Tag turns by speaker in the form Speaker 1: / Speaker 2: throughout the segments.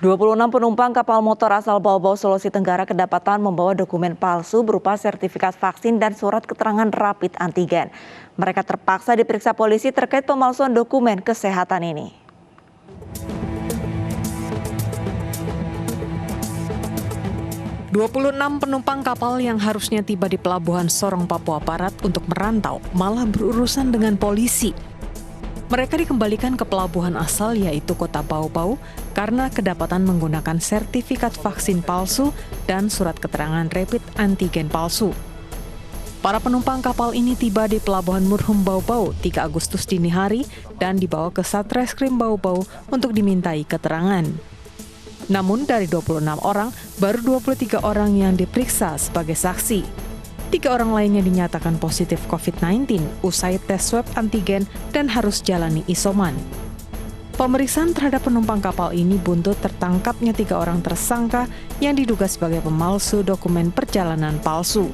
Speaker 1: 26 penumpang kapal motor asal Bau-Bau, Sulawesi Tenggara kedapatan membawa dokumen palsu berupa sertifikat vaksin dan surat keterangan rapid antigen. Mereka terpaksa diperiksa polisi terkait pemalsuan dokumen kesehatan ini.
Speaker 2: "26 penumpang kapal yang harusnya tiba di pelabuhan Sorong, Papua Barat untuk merantau malah berurusan dengan polisi. Mereka dikembalikan ke pelabuhan asal yaitu kota Bau-Bau karena kedapatan menggunakan sertifikat vaksin palsu dan surat keterangan rapid antigen palsu. Para penumpang kapal ini tiba di pelabuhan Murhum Bau-Bau 3 Agustus dini hari dan dibawa ke Satreskrim Bau-Bau untuk dimintai keterangan. Namun dari 26 orang, baru 23 orang yang diperiksa sebagai saksi. 3 orang lainnya dinyatakan positif COVID-19 usai tes swab antigen dan harus jalani isoman. Pemeriksaan terhadap penumpang kapal ini buntut tertangkapnya 3 orang tersangka yang diduga sebagai pemalsu dokumen perjalanan palsu.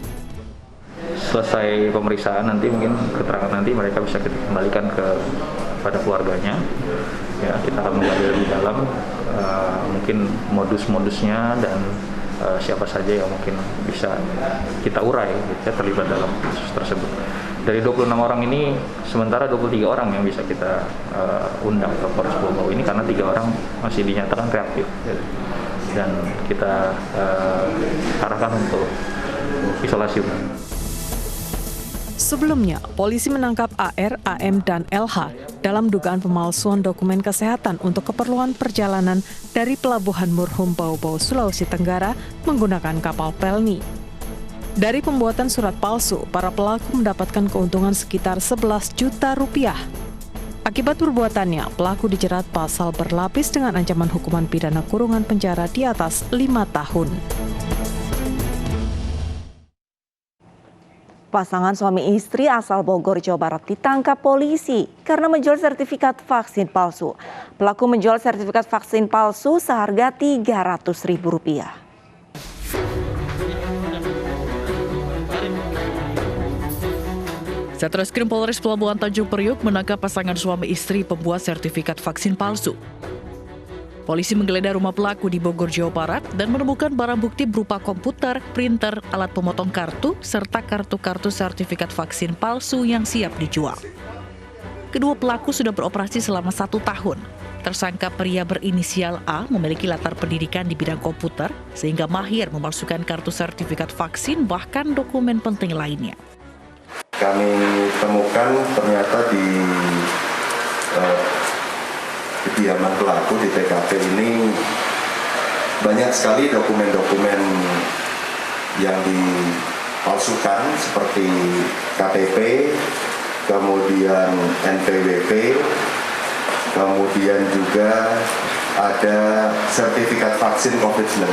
Speaker 3: Selesai pemeriksaan nanti mungkin keterangan nanti mereka bisa kita kembalikan pada keluarganya. Ya, kita akan menggali lebih dalam mungkin modus-modusnya dan siapa saja yang mungkin bisa kita urai gitu, terlibat dalam kasus tersebut. Dari 26 orang ini, sementara 23 orang yang bisa kita undang ke Polres Bau-Bau ini karena 3 orang masih dinyatakan reaktif. Dan kita arahkan untuk isolasi.
Speaker 2: Sebelumnya, polisi menangkap AR, AM, dan LH dalam dugaan pemalsuan dokumen kesehatan untuk keperluan perjalanan dari Pelabuhan Murhum Bau-Bau, Sulawesi Tenggara menggunakan kapal Pelni. Dari pembuatan surat palsu, para pelaku mendapatkan keuntungan sekitar 11 juta rupiah. Akibat perbuatannya, pelaku dijerat pasal berlapis dengan ancaman hukuman pidana kurungan penjara di atas 5 tahun.
Speaker 1: Pasangan suami istri asal Bogor, Jawa Barat ditangkap polisi karena menjual sertifikat vaksin palsu. Pelaku menjual sertifikat vaksin palsu seharga Rp300.000.
Speaker 4: Satreskrim Polres Pelabuhan Tanjung Priok menangkap pasangan suami istri pembuat sertifikat vaksin palsu. Polisi menggeledah rumah pelaku di Bogor, Jawa Barat dan menemukan barang bukti berupa komputer, printer, alat pemotong kartu, serta kartu-kartu sertifikat vaksin palsu yang siap dijual. Kedua pelaku sudah beroperasi selama 1 tahun. Tersangka pria berinisial A memiliki latar pendidikan di bidang komputer sehingga mahir memalsukan kartu sertifikat vaksin bahkan dokumen penting lainnya.
Speaker 5: Kami temukan ternyata di kediaman pelaku di TKP ini banyak sekali dokumen-dokumen yang dipalsukan seperti KTP, kemudian NPWP, kemudian juga ada sertifikat vaksin COVID-19.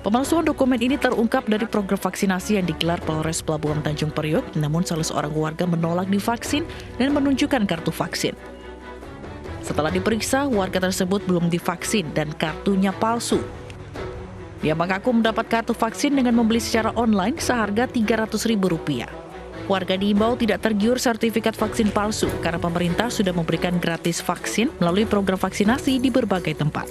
Speaker 4: Pemalsuan dokumen ini terungkap dari program vaksinasi yang digelar Polres Pelabuhan Tanjung Priok, namun salah seorang warga menolak divaksin dan menunjukkan kartu vaksin. Setelah diperiksa, warga tersebut belum divaksin dan kartunya palsu. Dia mengaku mendapat kartu vaksin dengan membeli secara online seharga Rp300.000. Warga diimbau tidak tergiur sertifikat vaksin palsu karena pemerintah sudah memberikan gratis vaksin melalui program vaksinasi di berbagai tempat.